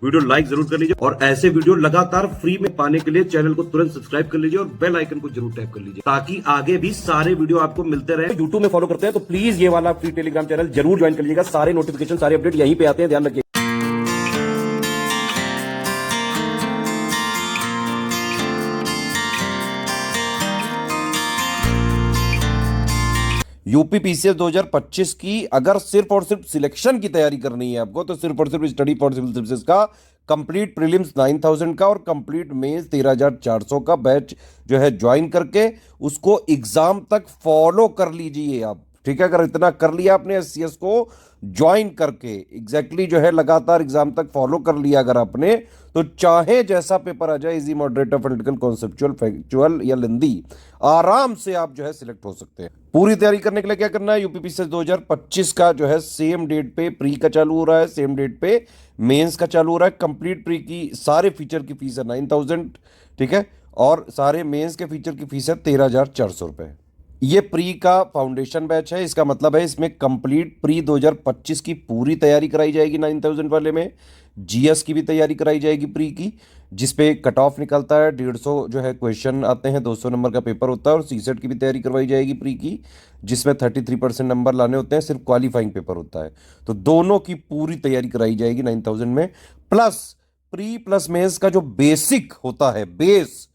Video like जरूर कर लीजिए और ऐसे वीडियो लगातार फ्री में पाने के लिए चैनल को तुरंत सब्सक्राइब कर लीजिए और बेल आइकन को जरूर टैप कर लीजिए ताकि आगे भी सारे वीडियो आपको मिलते रहे। यूट्यूब में फॉलो करते हैं तो प्लीज ये वाला फ्री टेलीग्राम चैनल जरूर ज्वाइन कर लीजिएगा। सारे नोटिफिकेशन सारे अपडेट यहीं पे आते हैं, ध्यान रखिए। यूपी पीसीएस 2025 की अगर सिर्फ और सिर्फ सिलेक्शन की तैयारी करनी है आपको तो सिर्फ और सिर्फ स्टडी फॉर सिविल सर्विसेज का कंप्लीट प्रीलिम्स 9000 का और कंप्लीट मेंस 13400 का बैच जो है ज्वाइन करके उसको एग्जाम तक फॉलो कर लीजिए आप। ठीक है, अगर इतना कर लिया आपने एससीएस को ज्वाइन करके एग्जैक्टली जो है लगातार एग्जाम तक फॉलो कर लिया अगर आपने, तो चाहे जैसा पेपर आ जाए, easy moderate political conceptual factual या लेंदी, आराम से आप जो है सिलेक्ट हो सकते हैं। पूरी तैयारी करने के लिए क्या करना है, यूपीपीसीएस 2025 का जो है सेम डेट पे प्री का चालू हो रहा है, सेम डेट पे मेंस का चालू हो रहा है। कंप्लीट प्री की सारे फीचर की फीस है 9000, ठीक है, और सारे मेंस के फीचर की फीस है 13400 रुपए। ये प्री का फाउंडेशन बैच है, इसका मतलब है इसमें कंप्लीट प्री 2025 की पूरी तैयारी कराई जाएगी 9000 वाले में। जीएस की भी तैयारी कराई जाएगी प्री की, जिसपे कट ऑफ निकलता है 150 जो है क्वेश्चन आते हैं, 200 नंबर का पेपर होता है। और सीसेट की भी तैयारी करवाई जाएगी प्री की, जिसमें 33% नंबर लाने होते हैं, सिर्फ क्वालिफाइंग पेपर होता है। तो दोनों की पूरी तैयारी कराई जाएगी 9000 में। प्लस प्री प्लस मेंस का जो बेसिक होता है, बेस,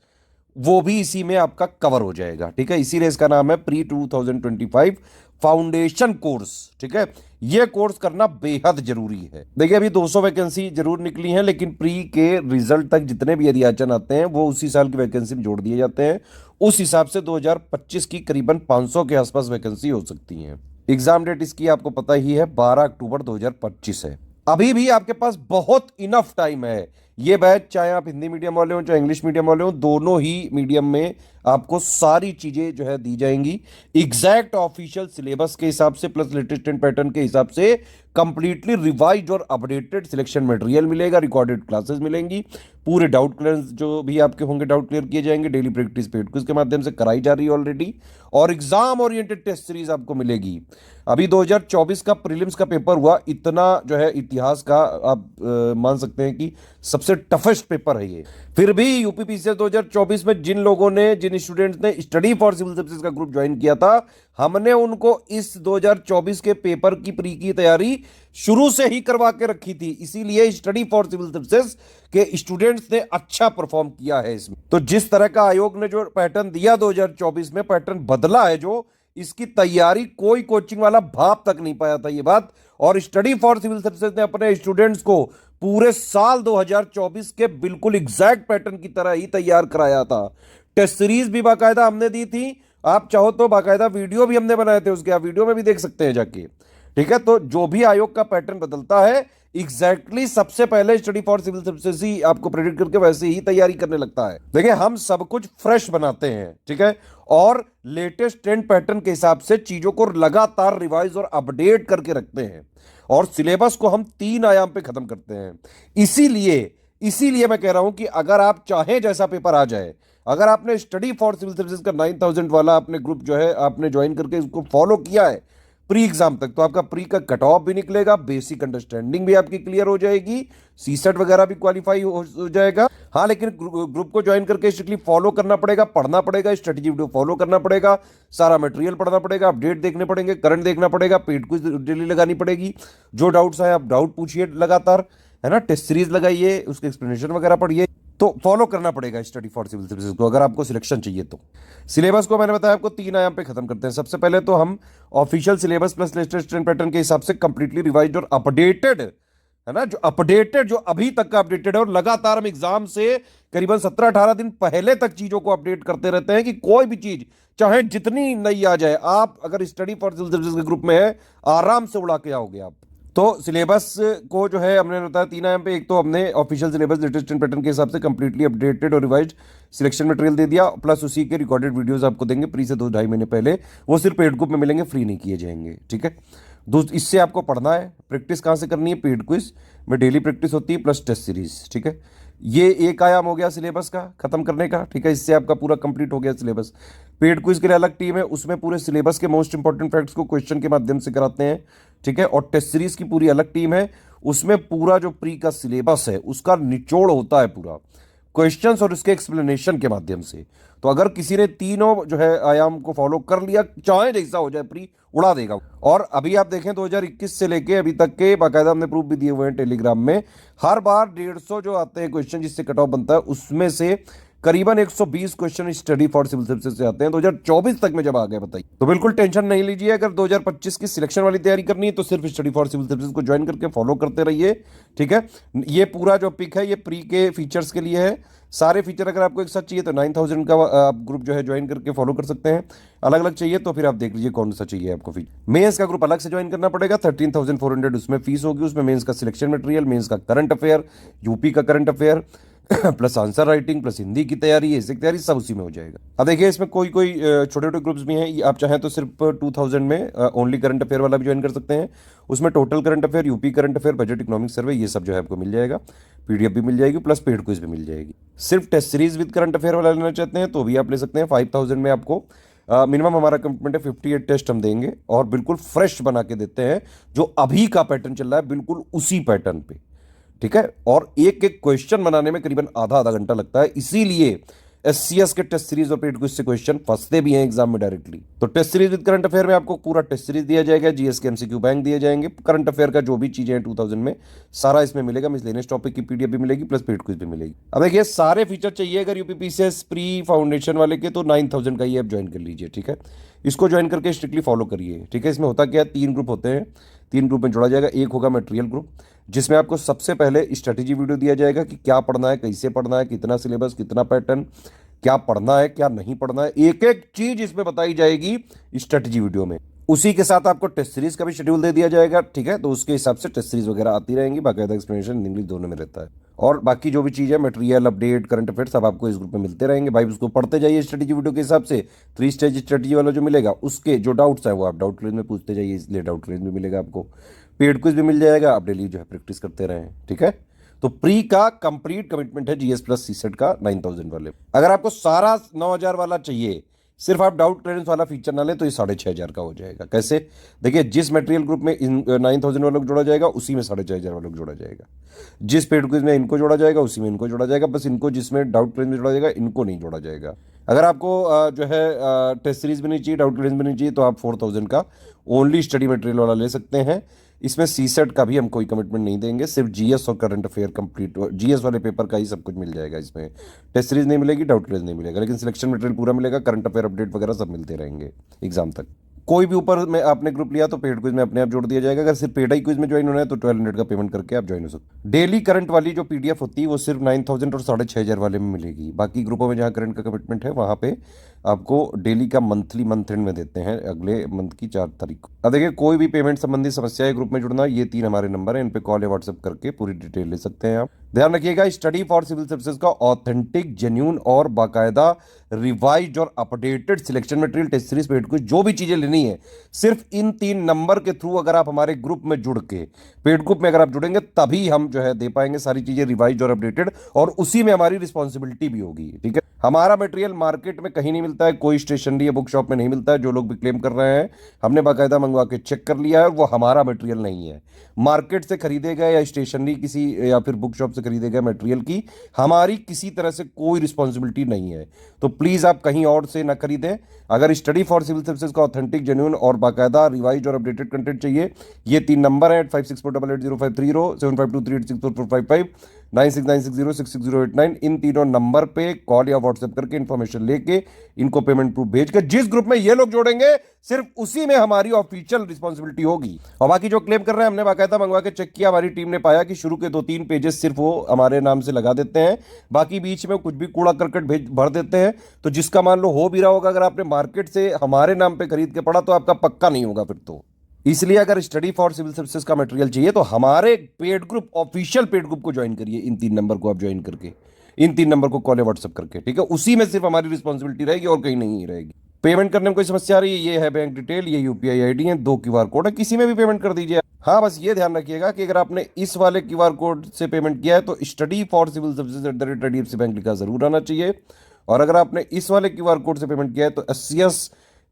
वो भी इसी में आपका कवर हो जाएगा। ठीक है, इसीलिए इसका नाम है प्री 2025 फाउंडेशन कोर्स। ठीक है, यह कोर्स करना बेहद जरूरी है। देखिए अभी 200 वैकेंसी जरूर निकली हैं, लेकिन प्री के रिजल्ट तक जितने भी अध्याचन आते हैं वो उसी साल की वैकेंसी में जोड़ दिए जाते हैं। उस हिसाब से 2025 की करीबन 500 के आसपास वैकेंसी हो सकती है। एग्जाम डेट इसकी आपको पता ही है, 12 अक्टूबर 2025 है। अभी भी आपके पास बहुत इनफ टाइम है। ये बैच चाहे आप हिंदी मीडियम वाले हो चाहे इंग्लिश मीडियम वाले हो, दोनों ही मीडियम में आपको सारी चीजें जो है दी जाएंगी एग्जैक्ट ऑफिशियल सिलेबस के हिसाब से, प्लस लेटेस्ट पैटर्न के हिसाब से। कंप्लीटली रिवाइज्ड और अपडेटेड सिलेक्शन मटेरियल मिलेगा, रिकॉर्डेड क्लासेस मिलेंगी, पूरे डाउट क्लियर जो भी आपके होंगे डाउट क्लियर किए जाएंगे। डेली प्रैक्टिस पेड क्विज के माध्यम से कराई जा रही है ऑलरेडी, और एग्जाम ओरिएंटेड टेस्ट सीरीज आपको मिलेगी। अभी 2024 का प्रीलिम्स का पेपर हुआ, इतना जो है इतिहास का आप मान सकते हैं कि सबसे टफेस्ट पेपर है ये। फिर भी यूपीपीसीएस 2024 में जिन लोगों ने, जिन स्टूडेंट्स ने स्टडी फॉर सिविल सर्विसेज का ग्रुप ज्वाइन किया था, हमने उनको इस 2024 के पेपर की प्री की तैयारी शुरू से ही करवा के रखी थी। इसीलिए स्टडी फॉर सिविल सर्विसेज के स्टूडेंट्स ने अच्छा परफॉर्म किया है इसमें। तो जिस तरह का आयोग ने जो पैटर्न दिया 2024 में, पैटर्न बदला है जो, इसकी तैयारी कोई कोचिंग वाला भाप तक नहीं पाया था ये बात। और स्टडी फॉर सिविल सर्विसेज ने अपने स्टूडेंट्स को पूरे साल 2024 के बिल्कुल एग्जैक्ट पैटर्न की तरह ही तैयार कराया था। टेस्ट सीरीज भी बाकायदा हमने दी थी, आप चाहो तो बाकायदा वीडियो भी हमने बनाए थे उसके, आप वीडियो में भी देख सकते हैं जाके। ठीक है, तो जो भी आयोग का पैटर्न बदलता है एग्जैक्टली सबसे पहले स्टडी फॉर सिविल सर्विसेज ही आपको प्रेडिक्ट करके वैसे ही तैयारी करने लगता है। देखिए हम सब कुछ फ्रेश बनाते हैं, ठीक है, और लेटेस्ट ट्रेंड पैटर्न के हिसाब से चीजों को लगातार रिवाइज और अपडेट करके रखते हैं, और सिलेबस को हम 3 आयाम पे खत्म करते हैं। इसीलिए मैं कह रहा हूं कि अगर आप चाहें जैसा पेपर आ जाए, अगर आपने स्टडी फॉर सिविल सर्विसेज का 9000 वाला अपने ग्रुप जो है आपने ज्वाइन करके उसको फॉलो किया है प्री एग्जाम तक, तो आपका प्री का कट ऑफ भी निकलेगा, बेसिक अंडरस्टैंडिंग भी आपकी क्लियर हो जाएगी, सीसेट वगैरह भी क्वालिफाई हो जाएगा। हाँ, लेकिन ग्रुप को ज्वाइन करके स्ट्रिक्टली फॉलो करना पड़ेगा, पढ़ना पड़ेगा, स्ट्रेटेजी वीडियो फॉलो करना पड़ेगा, सारा मटेरियल पढ़ना पड़ेगा, अपडेट देखने पड़ेंगे, करंट देखना पड़ेगा, पेड क्विज डेली लगानी पड़ेगी। जो डाउट्स आए आप डाउट पूछिए लगातार, है ना, टेस्ट सीरीज लगाइए, उसके एक्सप्लेनेशन वगैरह पढ़िए। तो फॉलो करना पड़ेगा स्टडी फॉर सिविल सर्विसेज को अगर आपको सिलेक्शन चाहिए तो। सिलेबस को मैंने बताया आपको 3 आयाम पे खत्म करते हैं। सबसे पहले तो हम official syllabus plus latest trend pattern के हिसाब से कंप्लीटली रिवाइज्ड और अपडेटेड, है ना, जो अपडेटेड, जो अभी तक का अपडेटेड है, और लगातार हम एग्जाम से करीबन 17-18 दिन पहले तक चीजों को अपडेट करते रहते हैं कि कोई भी चीज चाहे जितनी नई आ जाए, आप अगर स्टडी फॉर सिविल सर्विसेज के ग्रुप में है आराम से उड़ा के आओगे आप। तो सिलेबस को जो है हमने बताया 3 आयाम पे, एक तो हमने ऑफिशियल सिलेबस लेटेस्ट पैटर्न के हिसाब से कंप्लीटली अपडेटेड और रिवाइज्ड सिलेक्शन मटेरियल दे दिया, प्लस उसी के रिकॉर्डेड वीडियोस आपको देंगे प्री से 2-2.5 महीने पहले, वो सिर्फ पेड ग्रुप में मिलेंगे, फ्री नहीं किए जाएंगे। ठीक है, इससे आपको पढ़ना है। प्रैक्टिस कहाँ से करनी है, पेड क्विज में डेली प्रैक्टिस होती है प्लस टेस्ट सीरीज। ठीक है, ये एक आयाम हो गया सिलेबस का खत्म करने का। ठीक है, इससे आपका पूरा कंप्लीट हो गया सिलेबस। पेड क्विज के लिए अलग टीम है, उसमें पूरे सिलेबस के मोस्ट इंपॉर्टेंट फैक्ट्स को क्वेश्चन के माध्यम से कराते हैं। ठीक है, और टेस्ट सीरीज की पूरी अलग टीम है, उसमें पूरा जो प्री का सिलेबस है उसका निचोड़ होता है पूरा क्वेश्चंस और उसके एक्सप्लेनेशन के माध्यम से। तो अगर किसी ने तीनों जो है आयाम को फॉलो कर लिया, चाहे जैसा हो जाए प्री, उड़ा देगा। और अभी आप देखें 2021 से लेके अभी तक के बाकायदा हमने प्रूफ भी दिए हुए हैं टेलीग्राम में, हर बार 150 जो आते हैं क्वेश्चन जिससे कट ऑफ बनता है, उसमें से करीबन 120 question study for civil services से आते हैं 2024 तक में जब आ गए। बताइए, तो बिल्कुल टेंशन नहीं लीजिए। अगर 2025 की सिलेक्शन वाली तैयारी करनी है तो सिर्फ स्टडी फॉर सिविल सर्विसेज को ज्वाइन करके फॉलो करते रहिए, ठीक है। ये पूरा जो पिक है ये प्री के फीचर्स के लिए है। सारे फीचर अगर आपको एक साथ चाहिए तो 9000 का आप ग्रुप जो है ज्वाइन करके फॉलो कर सकते हैं। अलग अलग चाहिए तो फिर आप देख लीजिए कौन सा चाहिए आपको फीचर। मेंस का ग्रुप अलग से ज्वाइन करना पड़ेगा, 13,400 उसमें फीस होगी। उसमें मेंस का सिलेक्शन मटेरियल, मेंस का करंट अफेयर, यूपी का current affair plus answer writing plus Hindi की तैयारी, ऐसी तैयारी सब उसी में हो जाएगा। अब देखिए इसमें कोई कोई छोटे छोटे ग्रुप्स भी हैं, आप चाहें तो सिर्फ 2000 में ओनली करंट अफेयर वाला भी ज्वाइन कर सकते हैं। उसमें total current affair, UP current affair, budget, economic survey, ये सब जो है आपको मिल जाएगा। पीडीएफ भी मिल जाएगी प्लस पेड क्विज भी मिल जाएगी। सिर्फ test series with current affair वाला लेना चाहते हैं तो भी आप ले सकते हैं। 5000 में आपको मिनिमम हमारा कमिटमेंट है 58 टेस्ट हम देंगे और बिल्कुल फ्रेश बना के देते हैं, जो अभी का पैटर्न चल रहा है बिल्कुल उसी पैटर्न पे, ठीक है। और एक एक क्वेश्चन बनाने में करीबन आधा आधा घंटा लगता है, इसीलिए एससीएस के टेस्ट सीरीज और पेड क्विज से क्वेश्चन फंसते भी हैं एग्जाम में डायरेक्टली। तो test series with current affair में आपको पूरा टेस्ट सीरीज दिया जाएगा, जीएस के एमसीक्यू बैंक दिए जाएंगे, करंट अफेयर का जो भी चीजें हैं 2000 में सारा इसमें मिलेगा। मिसलेनियस टॉपिक की पीडीएफ भी मिलेगी प्लस पेड क्विज भी मिलेगी। अब देखिए सारे फीचर चाहिए अगर यूपीपीसीएस प्री फाउंडेशन वाले के तो 9000 का ही आप ज्वाइन कर लीजिए, ठीक है। इसको ज्वाइन करके स्ट्रिक्टली फॉलो करिए, ठीक है। इसमें होता क्या है, 3 ग्रुप होते हैं, 3 ग्रुप में जोड़ा जाएगा। एक होगा मटेरियल ग्रुप जिसमें आपको सबसे पहले स्ट्रेटेजी वीडियो दिया जाएगा कि क्या पढ़ना है, कैसे पढ़ना है, कितना सिलेबस, कितना पैटर्न, क्या पढ़ना है क्या नहीं पढ़ना है, एक एक चीज इसमें बताई जाएगी स्ट्रेटेजी वीडियो में। उसी के साथ आपको टेस्ट सीरीज का भी शेड्यूल दे दिया जाएगा, ठीक है। तो उसके हिसाब से टेस्ट सीरीज वगैरह आती रहेंगी, बाकायदा एक्सप्लेनेशन इंग्लिश दोनों में रहता है। और बाकी जो भी चीज़ है मटेरियल, अपडेट, करंट अफेयर सब आपको इस ग्रुप में मिलते रहेंगे भाई। उसको पढ़ते जाइए स्ट्रेटेजी वीडियो के हिसाब से। 3 स्टेज स्ट्रेटेजी वाला जो मिलेगा उसके जो डाउट्स हैं वो आप डाउट क्लियर में पूछते जाइए, इसलिए डाउट क्लियर में मिलेगा आपको। पेड क्विज भी मिल जाएगा, आप डेली जो है प्रैक्टिस करते रहें, ठीक है। तो प्री का कंप्लीट कमिटमेंट है जीएस प्लस सीसेट का 9000 वाले। अगर आपको सारा 9000 वाला चाहिए, सिर्फ आप डाउट क्लियरेंस वाला फीचर ना लें तो ये 6500 का हो जाएगा। कैसे, देखिए जिस मटेरियल ग्रुप में 9000 वालों को जोड़ा जाएगा उसी में 6500 वालों को जोड़ा जाएगा। जिस पेड क्विज में इनको जोड़ा जाएगा उसी में इनको जोड़ा जाएगा, बस इनको जिसमें डाउट क्लियरेंस में जोड़ा जाएगा इनको नहीं जोड़ा जाएगा। अगर आपको जो है टेस्ट सीरीज भी नहीं चाहिए, डाउट क्लियरेंस भी नहीं चाहिए, तो आप 4000 का ओनली स्टडी मटेरियल वाला ले सकते हैं। इसमें सीसेट का भी हम कोई कमिटमेंट नहीं देंगे, सिर्फ जीएस और करंट अफेयर कंप्लीट, जीएस वाले पेपर का ही सब कुछ मिल जाएगा। इसमें टेस्ट सीरीज नहीं मिलेगी, डाउट क्लियर नहीं मिलेगा, लेकिन सिलेक्शन मटेरियल पूरा मिलेगा, करंट अफेयर अपडेट वगैरह सब मिलते रहेंगे एग्जाम तक। कोई भी ऊपर में आपने ग्रुप लिया तो पेड क्विज में अपने आप जोड़ दिया जाएगा। अगर सिर्फ पेड ही क्विज में ज्वाइन होना है तो 1200 का पेमेंट करके आप ज्वाइन हो सकते। डेली करंट वाली जो पीडीएफ होती है वो सिर्फ 9000 और 6500 वाले में मिलेगी। बाकी ग्रुपों में जहाँ करंट का कमिटमेंट है वहाँ पे आपको डेली का मंथली मंथ एंड में देते हैं, अगले मंथ की 4 तारीख को। अब देखिए कोई भी पेमेंट संबंधी समस्या है ग्रुप में जुड़ना, ये 3 हमारे नंबर हैं, इन पे कॉल या व्हाट्सएप करके पूरी डिटेल ले सकते हैं आप। ध्यान रखिएगा स्टडी फॉर सिविल सर्विसेज का ऑथेंटिक, जेन्यून और बाकायदा रिवाइज और updated selection material, test series, paid quiz, जो भी चीजें लेनी है सिर्फ इन 3 नंबर के थ्रू अगर आप हमारे ग्रुप में जुड़ के, पेड ग्रुप में अगर आप जुड़ेंगे तभी हम जो है दे पाएंगे सारी चीजें रिवाइज और अपडेटेड, और उसी में हमारी रिस्पॉन्सिबिलिटी भी होगी, ठीक है। हमारा मटेरियल मार्केट में कहीं नहीं मिलता है, कोई स्टेशनरी या बुक शॉप में नहीं मिलता है। जो लोग भी क्लेम कर रहे हैं हमने बाकायदा मंगवा के चेक कर लिया है, वो हमारा मटेरियल नहीं है। मार्केट से खरीदे गए या स्टेशनरी किसी या फिर बुक शॉप से खरीदे गए मटेरियल की हमारी किसी तरह से कोई रिस्पॉन्सिबिलिटी नहीं है। तो प्लीज आप कहीं और से ना खरीदें। अगर स्टडी फॉर सिविल सर्विसेज का ऑथेंटिक, जेन्युइन और बाकायदा रिवाइज और अपडेटेड कंटेंट चाहिए, ये 3 नंबर है 8648805530, 7523864455, 9696066089। इन तीनों नंबर पे कॉल या व्हाट्सएप करके इन्फॉर्मेशन लेके इनको पेमेंट प्रूफ भेज के जिस ग्रुप में ये लोग जोड़ेंगे सिर्फ उसी में हमारी ऑफिशियल रिस्पॉन्सिबिलिटी होगी। और बाकी जो क्लेम कर रहे हैं हमने बाकायदा मंगवा के चेक किया, हमारी टीम ने पाया कि शुरू के 2-3 पेजेस सिर्फ वो हमारे नाम से लगा देते हैं, बाकी बीच में कुछ भी कूड़ा करकट भर देते हैं। तो जिसका मान लो हो भी रहा होगा, अगर आपने मार्केट से हमारे नाम पे खरीद के पढ़ा तो आपका पक्का नहीं होगा फिर तो। इसलिए अगर स्टडी फॉर सिविल सर्विसेज का मटेरियल चाहिए तो हमारे paid group, official paid group को ज्वाइन करिए। इन 3 नंबर को आप ज्वाइन करके, इन 3 नंबर को कॉल या व्हाट्सएप करके, ठीक है। उसी में सिर्फ हमारी रिस्पॉन्सिबिलिटी रहेगी और कहीं नहीं रहेगी। पेमेंट करने में कोई समस्या आ रही है, ये है बैंक डिटेल, ये यूपीआई आईडी है, 2 क्यूआर कोड है, किसी में भी पेमेंट कर दीजिए। हाँ बस ये ध्यान रखिएगा कि अगर आपने इस वाले क्यूआर कोड से पेमेंट किया है तो study for civil services @HDFC bank लिखा जरूर आना चाहिए। और अगर आपने इस वाले क्यूआर कोड से पेमेंट किया है तो SCS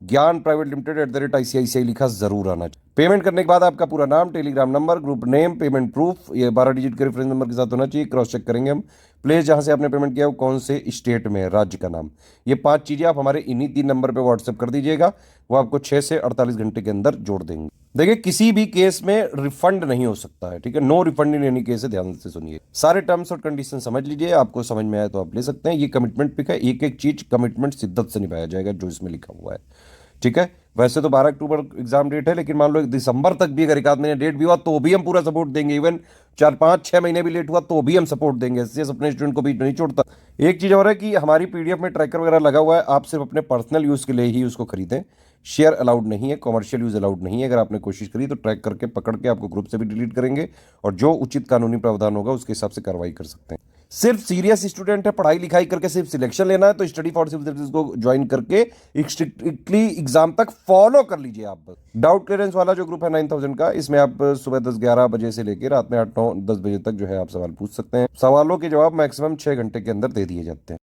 ज्ञान प्राइवेट लिमिटेड @ICICI लिखा जरूर आना चाहिए। पेमेंट करने के बाद आपका पूरा नाम, Telegram number, group name, payment proof, ये 12 डिजिट के रेफरेंस नंबर के साथ होना चाहिए। क्रॉस चेक करेंगे हम। प्लेस जहां से आपने पेमेंट किया वो कौन से स्टेट में है, राज्य का नाम। ये 5 चीजें आप हमारे इन्हीं 3 नंबर पे व्हाट्सएप कर दीजिएगा, वो आपको 6 से 48 घंटे के अंदर जोड़ देंगे। देखिए किसी भी केस में रिफंड नहीं हो सकता है, ठीक है। No refund in any case है, ध्यान से सुनिए। सारे टर्म्स और कंडीशन समझ लीजिए, आपको समझ में आया तो आप ले सकते हैं। ये कमिटमेंट पिक है, एक एक चीज कमिटमेंट शिद्दत से निभाया जाएगा जो इसमें लिखा हुआ है, ठीक है। वैसे तो 12 अक्टूबर एग्जाम डेट है, लेकिन मान लो दिसंबर तक भी अगर एक आध महीने डेट भी हुआ तो भी हम पूरा सपोर्ट देंगे। इवन 4 5 6 महीने भी लेट हुआ तो भी हम सपोर्ट देंगे। एससीएस अपने स्टूडेंट को भी नहीं छोड़ता। एक चीज और है कि हमारी पीडीएफ में ट्रैकर वगैरह लगा हुआ है, आप सिर्फ अपने पर्सनल यूज के लिए ही उसको खरीदें। शेयर अलाउड नहीं है, कॉमर्शियल यूज अलाउड नहीं है। अगर आपने कोशिश करी तो ट्रैक करके पकड़ के आपको ग्रुप से भी डिलीट करेंगे, और जो उचित कानूनी प्रावधान होगा उसके हिसाब से कार्रवाई कर सकते हैं। सिर्फ सीरियस स्टूडेंट है, पढ़ाई लिखाई करके सिर्फ सिलेक्शन लेना है, तो स्टडी फॉर सिविल सर्विसेज को ज्वाइन करके स्ट्रिक्टली एग्जाम तक फॉलो कर लीजिए आप। डाउट क्लियरेंस वाला जो ग्रुप है 9000 का, इसमें आप सुबह 10 11 बजे से लेकर रात में 8 9 10 बजे तक जो है आप सवाल पूछ सकते हैं। सवालों के जवाब मैक्सिमम 6 घंटे के अंदर दे दिए जाते हैं।